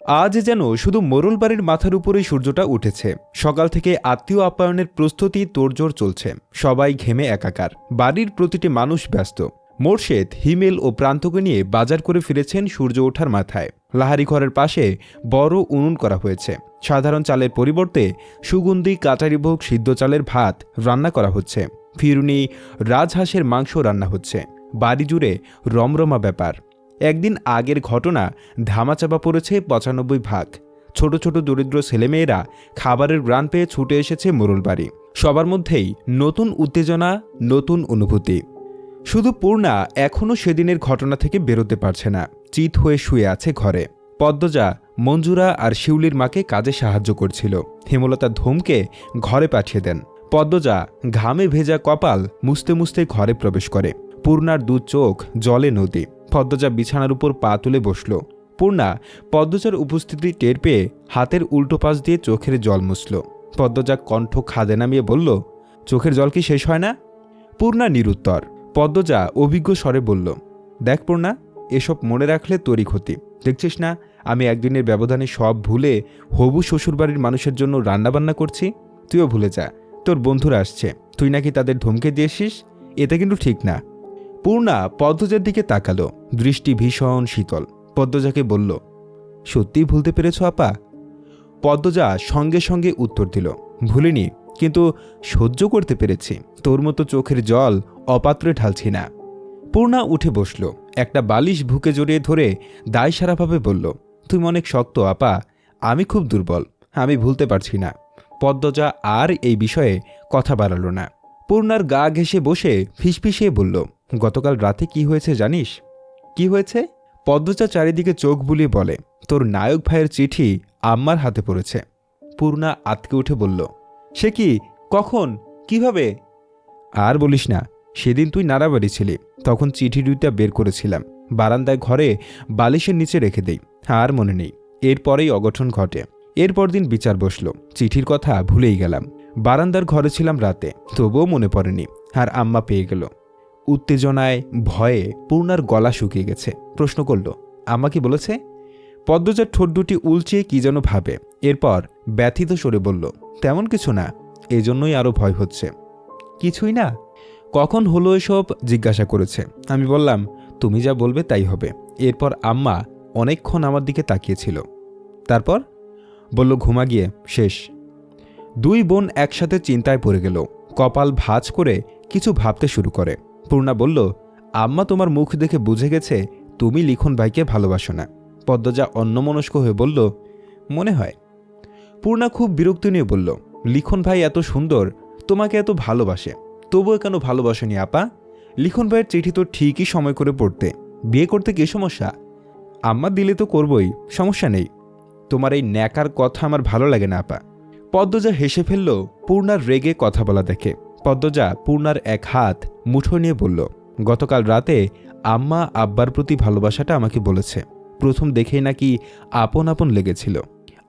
আজ যেন শুধু মোড়ল বাড়ির মাথার উপরেই সূর্যটা উঠেছে। সকাল থেকে আত্মীয় আপ্যায়নের প্রস্তুতি তোড়জোড় চলছে। সবাই ঘেমে একাকার। বাড়ির প্রতিটি মানুষ ব্যস্ত। মোর্শেদ হিমেল ও প্রান্তকে নিয়ে বাজার করে ফিরেছেন সূর্য ওঠার মাথায়। লাহারি ঘরের পাশে বড় উনুন করা হয়েছে। সাধারণ চালের পরিবর্তে সুগন্ধি কাটারিভোগ সিদ্ধ চালের ভাত রান্না করা হচ্ছে। ফিরুনি রাজহাঁসের মাংস রান্না হচ্ছে। বাড়ি জুড়ে রমরমা ব্যাপার। একদিন আগের ঘটনা ধামাচাপা পড়েছে ৯৫ ভাগ। ছোট ছোট দরিদ্র ছেলেমেয়েরা খাবারের গ্রান পেয়ে ছুটে এসেছে মোড়ল বাড়ি। সবার মধ্যেই নতুন উত্তেজনা, নতুন অনুভূতি। শুধু পূর্ণা এখনও সেদিনের ঘটনা থেকে বেরোতে পারছে না। চিত হয়ে শুয়ে আছে ঘরে। পদ্মজা মঞ্জুরা আর শিউলির মাকে কাজে সাহায্য করছিল। হেমলতা ধমকে ঘরে পাঠিয়ে দেন। পদ্মজা ঘামে ভেজা কপাল মুছতে মুছতে ঘরে প্রবেশ করে। পূর্ণার দু চোখ জলে নদী। পদ্মজা বিছানার উপর পা তুলে বসল। পূর্ণা পদ্মজার উপস্থিতি টের পেয়ে হাতের উল্টো পাশ দিয়ে চোখের জল মুছল। পদ্মজা কণ্ঠ খাদে নামিয়ে বলল, চোখের জল কি শেষ হয় না? পূর্ণা নিরুত্তর। পদ্মজা অভিজ্ঞ স্বরে বলল, দেখ পূর্ণা, এসব মনে রাখলে তোরই ক্ষতি। দেখছিস না আমি একদিনের ব্যবধানে সব ভুলে হবু শ্বশুরবাড়ির মানুষের জন্য রান্নাবান্না করছি। তুইও ভুলে যা, তোর বন্ধুরা আসছে, তুই নাকি তাদের ধমকে দিয়েছিস। এটা কিন্তু ঠিক না। পূর্ণা পদ্মজার দিকে তাকালো। দৃষ্টি ভীষণ শীতল। পদ্মজাকে বলল, সত্যিই ভুলতে পেরেছ আপা? পদ্মজা সঙ্গে সঙ্গে উত্তর দিল, ভুলিনি, কিন্তু সহ্য করতে পেরেছি। তোর মতো চোখের জল অপাত্রে ঢালছি না। পূর্ণা উঠে বসল। একটা বালিশ বুকে জড়িয়ে ধরে দায়সারাভাবে বলল, তুমি অনেক শক্ত আপা, আমি খুব দুর্বল, আমি ভুলতে পারছি না। পদ্মজা আর এই বিষয়ে কথা বাড়াল না। পূর্ণার গা ঘেঁষে বসে ফিসফিসিয়ে বলল, গতকাল রাতে কি হয়েছে জানিস? কি হয়েছে? পদ্মজা চারিদিকে চোখ বুলিয়ে বলে, তোর নায়ক ভাইয়ের চিঠি আম্মার হাতে পড়েছে। পূর্ণা আতকে উঠে বলল, সে কি? কখন? কিভাবে? আর বলিস না, সেদিন তুই নাড়াবাড়ি ছিলি, তখন চিঠি দুইটা বের করেছিলাম, বারান্দায় ঘরে বালিশের নিচে রেখে দেই, আর মনে নেই। এরপরেই অঘটন ঘটে। এরপর দিন বিচার বসল। চিঠির কথা ভুলেই গেলাম। বারান্দার ঘরে ছিলাম রাতে, তবুও মনে পড়েনি। আর আম্মা পেয়ে গেল। উত্তেজনায় ভয়ে পূর্ণার গলা শুকিয়ে গেছে। প্রশ্ন করল, আম্মা কি বলেছে? পদ্মজার ঠোঁট দুটি উলচিয়ে কি যেন ভাবে। এরপর ব্যথিত সরে বলল, তেমন কিছু না, এজন্যই আরও ভয় হচ্ছে। কিছুই না? কখন হলো এসব জিজ্ঞাসা করেছে। আমি বললাম, তুমি যা বলবে তাই হবে। এরপর আম্মা অনেকক্ষণ আমার দিকে তাকিয়েছিল। তারপর বলল, ঘুমা গিয়ে শেষ। দুই বোন একসাথে চিন্তায় পড়ে গেল। কপাল ভাঁজ করে কিছু ভাবতে শুরু করে। পূর্ণা বলল, আম্মা তোমার মুখ দেখে বুঝে গেছে তুমি লিখন ভাইকে ভালোবাসো না। পদ্মজা অন্যমনস্ক হয়ে বলল, মনে হয়। পূর্ণা খুব বিরক্তি নিয়ে বলল, লিখন ভাই এত সুন্দর, তোমাকে এত ভালোবাসে, তবুও কেন ভালোবাসেনি আপা? লিখন ভাইয়ের চিঠি তো ঠিকই সময় করে পড়তে। বিয়ে করতে কি সমস্যা? আম্মা দিলে তো করবই, সমস্যা নেই। তোমার এই ন্যাকার কথা আমার ভালো লাগে না আপা। পদ্মজা হেসে ফেলল পূর্ণার রেগে কথা বলা দেখে। পদ্মজা পূর্ণার এক হাত মুঠো নিয়ে বলল, গতকাল রাতে আম্মা আব্বার প্রতি ভালোবাসাটা আমাকে বলেছে। প্রথম দেখেই নাকি আপন আপন লেগেছিল।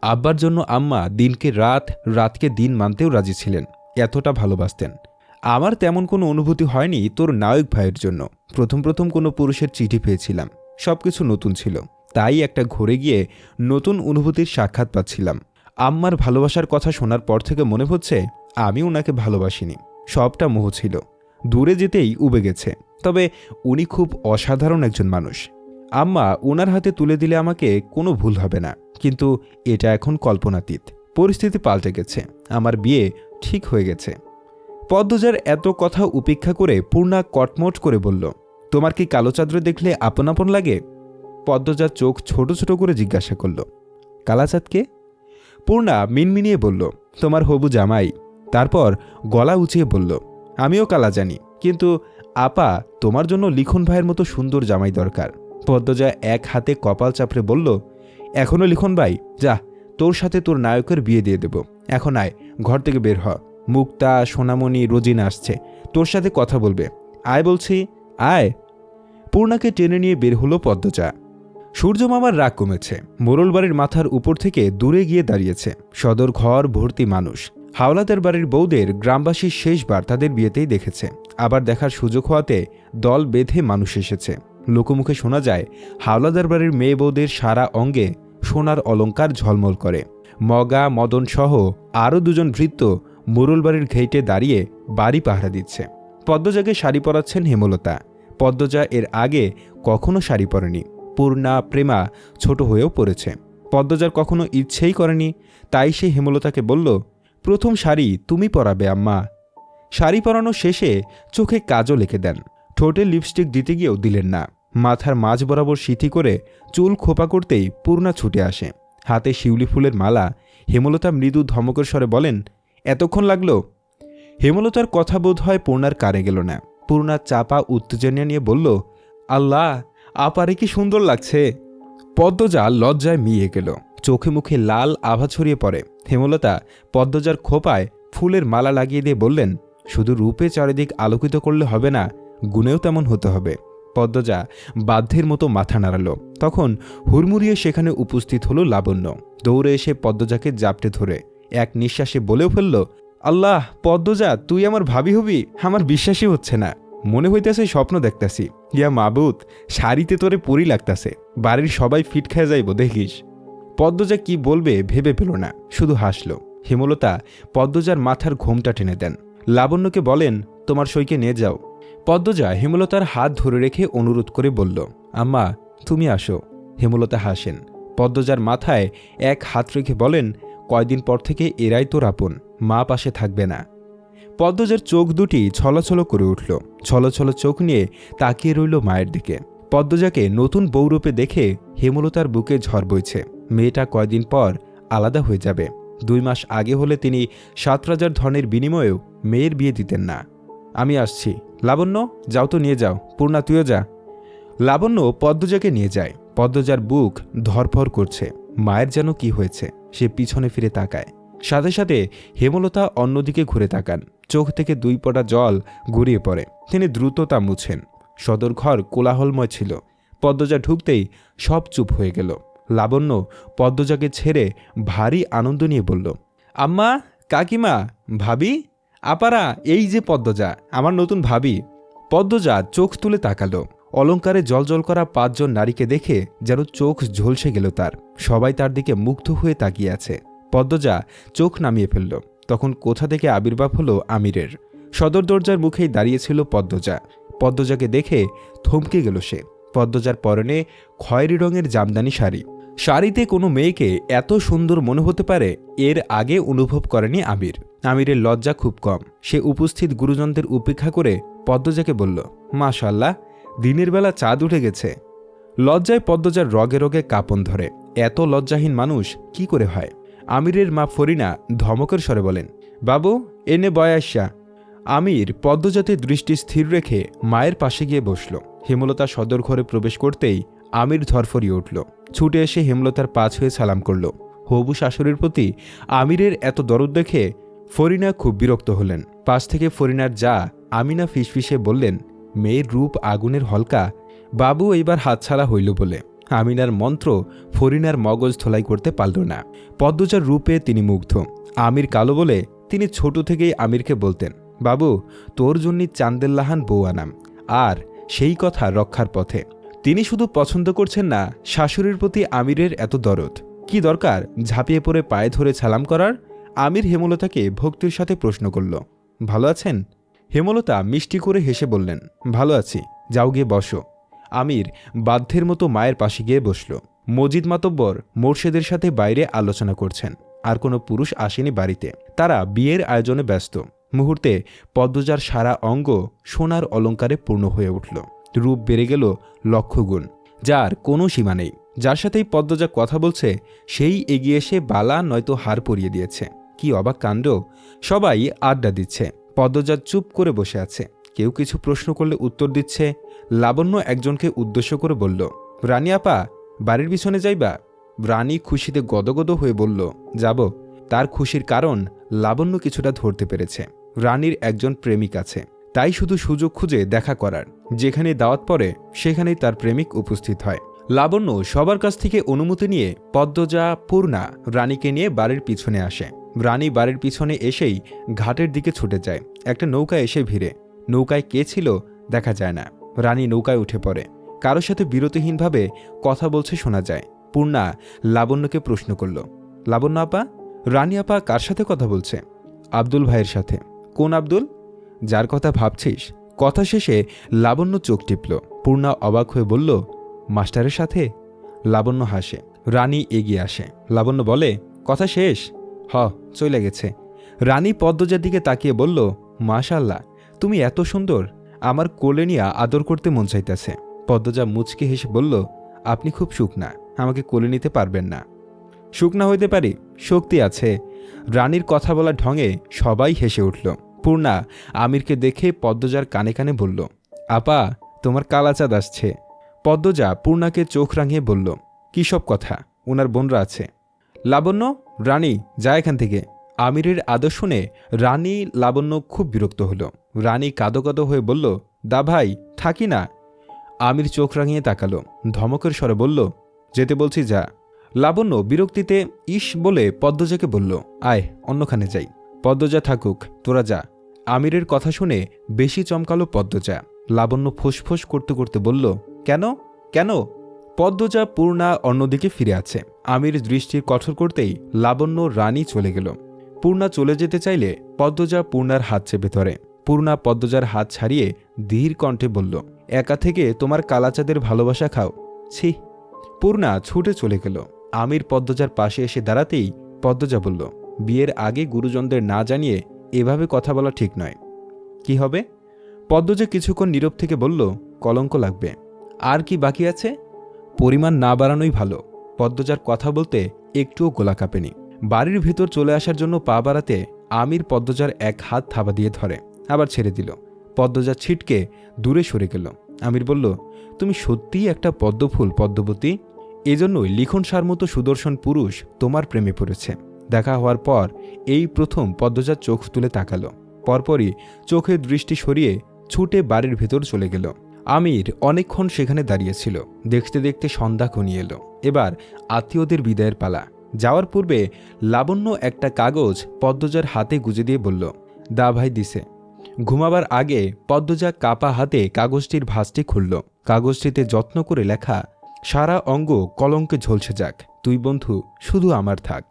আব্বার জন্য আম্মা দিনকে রাত, রাতকে দিন মানতেও রাজি ছিলেন। এতটা ভালোবাসতেন। আমার তেমন কোনো অনুভূতি হয়নি তোর নায়ক ভাইয়ের জন্য। প্রথম প্রথম কোনো পুরুষের চিঠি পেয়েছিলাম, সবকিছু নতুন ছিল, তাই একটা ঘুরে গিয়ে নতুন অনুভূতির সাক্ষাৎ পাচ্ছিলাম। আম্মার ভালোবাসার কথা শোনার পর থেকে মনে হচ্ছে আমি ওনাকে ভালোবাসিনি, সবটা মোহ ছিল। দূরে যেতেই উবে গেছে। তবে উনি খুব অসাধারণ একজন মানুষ। আম্মা ওনার হাতে তুলে দিলে আমাকে কোনো ভুল হবে না, কিন্তু এটা এখন কল্পনাতীত। পরিস্থিতি পাল্টে গেছে, আমার বিয়ে ঠিক হয়ে গেছে। পদ্মজার এত কথা উপেক্ষা করে পূর্ণা কটমট করে বলল, তোমার কি কালো চাদরে দেখলে আপন আপন লাগে? পদ্মজার চোখ ছোট ছোট করে জিজ্ঞাসা করল, কালাচাঁদকে? পূর্ণা মিনমিনিয়ে বলল, তোমার হবু জামাই। তারপর গলা উঁচিয়ে বলল, আমিও কালা জানি, কিন্তু আপা তোমার জন্য লিখন ভাইয়ের মতো সুন্দর জামাই দরকার। পদ্মজা এক হাতে কপাল চাপড়ে বলল, এখনো লিখন ভাই? যা, তোর সাথে তোর নায়কের বিয়ে দিয়ে দেব। এখন আয়, ঘর থেকে বের হ। মুক্তা, সোনামণি, রোজিনা আসছে, তোর সাথে কথা বলবে। আয় বলছি, আয়। পূর্ণাকে টেনে নিয়ে বের হলো পদ্মজা। সূর্য মামার রাগ কমেছে। মোড়ল বাড়ির মাথার উপর থেকে দূরে গিয়ে দাঁড়িয়েছে। সদর ঘর ভর্তি মানুষ। হাওলাদার বাড়ির বউদের গ্রামবাসী শেষবার তাদের বিয়েতেই দেখেছে। আবার দেখার সুযোগ হওয়াতে দল বেঁধে মানুষ এসেছে। লোকমুখে শোনা যায় হাওলাদার বাড়ির মেয়ে বউদের সারা অঙ্গে সোনার অলংকার ঝলমল করে। মগা মদন সহ আরও দুজন ভৃত্য মোরল বাড়ির ঘেইটে দাঁড়িয়ে বাড়ি পাহারা দিচ্ছে। পদ্মজাকে শাড়ি পরাচ্ছেন হেমলতা। পদ্মজা এর আগে কখনো শাড়ি পরেনি। পূর্ণা প্রেমা ছোট হয়েও পড়েছে। পদ্মজার কখনো ইচ্ছেই করেনি, তাই সে হেমলতাকে বলল, প্রথম শাড়ি তুমি পরাবে আম্মা। শাড়ি পরানো শেষে চোখে কাজল এঁকে দেন। ঠোঁটে লিপস্টিক দিতে গিয়েও দিলেন না। মাথার মাঝ বরাবর সিঁথি করে চুল খোপা করতেই পূর্ণা ছুটে আসে, হাতে শিউলি ফুলের মালা। হেমলতা মৃদু ধমকের স্বরে বলেন, এতক্ষণ লাগলো? হেমলতার কথা বোধ হয় পূর্ণার কানে গেল না। পূর্ণা চাপা উত্তেজনা নিয়ে বলল, আল্লাহ, আপারে কি সুন্দর লাগছে। পদ্মজা লজ্জায় মিয়ে গেল, চোখে মুখে লাল আভা ছড়িয়ে পড়ে। হেমলতা পদ্মজার খোপায় ফুলের মালা লাগিয়ে দিয়ে বললেন, শুধু রূপে চারিদিক আলোকিত করলে হবে না, গুণেও তেমন হতে হবে। পদ্মজা বাধ্যের মতো মাথা নাড়াল। তখন হুড়মুড়িয়ে সেখানে উপস্থিত হলো লাবণ্য। দৌড়ে এসে পদ্মজাকে জাপটে ধরে এক নিঃশ্বাসে বলেও ফেলল, আল্লাহ, পদ্মজা, তুই আমার ভাবি হবি? আমার বিশ্বাসই হচ্ছে না, মনে হইতেছে স্বপ্ন দেখতাছি। ইয়া মাবুত, শাড়িতে তোরে পরি লাগতাছে, বাড়ির সবাই ফিট খেয়ে যাইব দেখিস। পদ্মজা কি বলবে ভেবে পেল না, শুধু হাসল। হেমলতা পদ্মজার মাথার ঘোমটা টেনে দেন। লাবণ্যকে বলেন, তোমার সইকে নিয়ে যাও। পদ্মজা হেমলতার হাত ধরে রেখে অনুরোধ করে বলল, আম্মা, তুমি আসো। হেমলতা হাসেন। পদ্মজার মাথায় এক হাত রেখে বলেন, কয়দিন পর থেকে এরাই তোর আপন, মা পাশে থাকবে না। পদ্মজার চোখ দুটি ছলছল করে উঠল। ছলছল চোখ নিয়ে তাকিয়ে রইল মায়ের দিকে। পদ্মজাকে নতুন বউরূপে দেখে হেমলতার বুকে ঝড় বইছে। মেয়েটা কয়দিন পর আলাদা হয়ে যাবে। 2 মাস আগে হলে তিনি 7 রাজার ধনের বিনিময়েও মেয়ের বিয়ে দিতেন না। আমি আসছি। লাবণ্য, যাও তো, নিয়ে যাও। পূর্ণা, তুইও যা। লাবণ্য পদ্মজাকে নিয়ে যায়। পদ্মজার বুক ধরফর করছে। মায়ের যেন কি হয়েছে। সে পিছনে ফিরে তাকায়। সাথে সাথে হেমলতা অন্যদিকে ঘুরে তাকান। চোখ থেকে 2 ফোঁটা জল গড়িয়ে পড়ে। তিনি দ্রুত তা মুছেন। সদর ঘর কোলাহলময় ছিল। পদ্মজা ঢুকতেই সব চুপ হয়ে গেল। লাবণ্য পদ্মজাকে ছেড়ে ভারী আনন্দ নিয়ে বলল, আম্মা, কাকিমা, ভাবি, আপারা, এই যে পদ্মজা, আমার নতুন ভাবি। পদ্মজা চোখ তুলে তাকালো। অলঙ্কারে জলজল করা 5 জন নারীকে দেখে যেন চোখ ঝলসে গেল তার। সবাই তার দিকে মুগ্ধ হয়ে তাকিয়ে আছে। পদ্মজা চোখ নামিয়ে ফেলল। তখন কোথা থেকে আবির্ভাব হলো আমিরের। সদর দরজার মুখেই দাঁড়িয়েছিল পদ্মজা। পদ্মজাকে দেখে থমকে গেল সে। পদ্মজার পরনে খয়েরি রঙের জামদানি শাড়ি। শাড়িতে কোনো মেয়েকে এত সুন্দর মনে হতে পারে এর আগে অনুভব করেনি আমির। আমিরের লজ্জা খুব কম। সে উপস্থিত গুরুজনদের উপেক্ষা করে পদ্মজাকে বলল, মাশাআল্লাহ, দিনের বেলা চাঁদ উঠে গেছে। লজ্জায় পদ্মজার রগে রগে কাঁপন ধরে। এত লজ্জাহীন মানুষ কি করে হয়? আমিরের মা ফরিনা ধমকের স্বরে বলেন, বাবু, এনে বয়াসা। আমির পদ্মজাতে দৃষ্টি স্থির রেখে মায়ের পাশে গিয়ে বসল। হেমলতা সদর ঘরে প্রবেশ করতেই আমির ধরফরিয়ে উঠল। ছুটে এসে হেমলতার পা ছুঁয়ে সালাম করল। হবু শাশুড়ির প্রতি আমিরের এত দরদ দেখে ফরিনা খুব বিরক্ত হলেন। পাশ থেকে ফরিনার যা আমিনা ফিসফিসে বললেন, মেয়ের রূপ আগুনের হলকা, বাবু এইবার হাতছাড়া হইল বলে। আমিনার মন্ত্র ফরিনার মগজ ধোলাই করতে পারল না। পদ্মজার রূপে তিনি মুগ্ধ। আমির কালো বলে তিনি ছোট থেকেই আমিরকে বলতেন, বাবু, তোর জন্যই চান্দেল্লাহান বউ আনাম। আর সেই কথা রক্ষার পথে। তিনি শুধু পছন্দ করছেন না, শাশুড়ির প্রতি আমিরের এত দরদ। কি দরকার ঝাঁপিয়ে পড়ে পায়ে ধরে সালাম করার? আমির হেমলতাকে ভক্তির সাথে প্রশ্ন করল, ভালো আছেন? হেমলতা মিষ্টি করে হেসে বললেন, ভালো আছি, যাও গিয়ে বসো। আমির বাধ্যের মতো মায়ের পাশে গিয়ে বসল। মজিদ মাতব্বর মোর্শেদের সাথে বাইরে আলোচনা করছেন। আর কোনো পুরুষ আসেনি বাড়িতে। তারা বিয়ের আয়োজনে ব্যস্ত। মুহূর্তে পদ্মজার সারা অঙ্গ সোনার অলঙ্কারে পূর্ণ হয়ে উঠল। রূপ বেড়ে গেল লক্ষগুণ, যার কোনো সীমা নেই। যার সাথেই পদ্মজা কথা বলছে সেই এগিয়ে এসে বালা নয়তো হার পরিয়ে দিয়েছে। কি অবাক কাণ্ড! সবাই আড্ডা দিচ্ছে। পদ্মজা চুপ করে বসে আছে। কেউ কিছু প্রশ্ন করলে উত্তর দিচ্ছে। লাবণ্য একজনকে উদ্দেশ্য করে বলল, রানী আপা, বাড়ির পিছনে যাইবা? রানী খুশিতে গদগদ হয়ে বলল, যাব। তার খুশির কারণ লাবণ্য কিছুটা ধরতে পেরেছে। রানীর একজন প্রেমিক আছে, তাই শুধু সুযোগ খুঁজে দেখা করার। যেখানে দাওয়াত পড়ে সেখানেই তার প্রেমিক উপস্থিত হয়। লাবণ্য সবার কাছ থেকে অনুমতি নিয়ে পদ্মজা, পূর্ণা রানীকে নিয়ে বাড়ির পিছনে আসে। রানী বাড়ির পিছনে এসেই ঘাটের দিকে ছুটে যায়। একটা নৌকা এসে ভিড়ে। নৌকায় কে ছিল দেখা যায় না। রানী নৌকায় উঠে পড়ে। কারোর সাথে বিরতিহীনভাবে কথা বলছে শোনা যায়। পূর্ণা লাবণ্যকে প্রশ্ন করল, লাবণ্য আপা, রানী আপা কার সাথে কথা বলছে? আব্দুল ভাইয়ের সাথে। কোন আব্দুল? যার কথা ভাবছিস। কথা শেষে লাবণ্য চোখ টিপল। পূর্ণা অবাক হয়ে বলল, মাস্টারের সাথে? লাবণ্য হাসে। রানী এগিয়ে আসে। লাবণ্য বলে, কথা শেষ? চলে গেছে। রানী পদ্মজার দিকে তাকিয়ে বলল, মাশাআল্লাহ, তুমি এত সুন্দর, আমার কোলে নিয়ে আদর করতে মন চাইতেছে। পদ্মজা মুচকি হেসে বলল, আপনি খুব শুকনা, আমাকে কোলে নিতে পারবেন না। শুকনা হইতে পারি, শক্তি আছে। রানীর কথা বলার ঢঙে সবাই হেসে উঠল। পূর্ণা আমিরকে দেখে পদ্মজার কানে কানে বলল, আপা, তোমার কালাচাঁদ আসছে। পদ্মজা পূর্ণাকে চোখ রাঙিয়ে বলল, কী সব কথা, ওনার বোনরা আছে। লাবণ্য, রানী, যা এখান থেকে। আমিরের আদর শুনে রানী লাবণ্য খুব বিরক্ত হলো। রানী কাঁদো কাঁদো হয়ে বলল, দা ভাই, থাকি না। আমির চোখ রাঙিয়ে তাকালো, ধমকের স্বরে বলল, যেতে বলছি যা। লাবণ্য বিরক্তিতে ইস বলে পদ্মজাকে বলল, আয়, অন্যখানে যাই। পদ্মজা থাকুক, তোরা যা। আমিরের কথা শুনে বেশি চমকালো পদ্মজা। লাবণ্য ফোঁস করতে করতে বলল, কেন কেন? পদ্মজা পূর্ণা অন্যদিকে ফিরে আছে। আমির দৃষ্টি কঠোর করতেই লাবণ্য রানী চলে গেল। পূর্ণা চলে যেতে চাইলে পদ্মজা পূর্ণার হাত চেপে ধরে। পূর্ণা পদ্মজার হাত ছাড়িয়ে ধীর কণ্ঠে বলল, একা থেকে তোমার কালাচাঁদের ভালোবাসা খাও, ছি। পূর্ণা ছুটে চলে গেল। আমির পদ্মজার পাশে এসে দাঁড়াতেই পদ্মজা বলল, বিয়ের আগে গুরুজনদের না জানিয়ে এভাবে কথা বলা ঠিক নয়। কি হবে? পদ্মজা কিছুক্ষণ নীরব থেকে বলল, কলঙ্ক লাগবে। আর কি বাকি আছে? পরিমাণ না বাড়ানোই ভালো। পদ্মজার কথা বলতে একটুও গোলা কাঁপেনি। বাড়ির ভিতর চলে আসার জন্য পা বাড়াতে আমির পদ্মজার এক হাত থাবা দিয়ে ধরে, আবার ছেড়ে দিল। পদ্মজা ছিটকে দূরে সরে গেল। আমির বলল, তুমি সত্যিই একটা পদ্মফুল পদ্মবতী। এজন্যই লিখন সার মতো সুদর্শন পুরুষ তোমার প্রেমে পড়েছে। দেখা হওয়ার পর এই প্রথম পদ্মজার চোখ তুলে তাকালো। পরপরই চোখের দৃষ্টি সরিয়ে ছুটে বাড়ির ভেতর চলে গেল। আমির অনেকক্ষণ সেখানে দাঁড়িয়েছিল। দেখতে দেখতে সন্ধ্যা ঘনিয়ে এলো। এবার আত্মীয়দের বিদায়ের পালা। যাওয়ার পূর্বে লাবণ্য একটা কাগজ পদ্মজার হাতে গুজে দিয়ে বলল, দা ভাই দিছে। ঘুমাবার আগে পদ্মজা কাপা হাতে কাগজটির ভাঁজটি খুলল। কাগজটিতে যত্ন করে লেখা, সারা অঙ্গ কলঙ্কে ঝলসে যাক, তুই বন্ধু শুধু আমার থাক।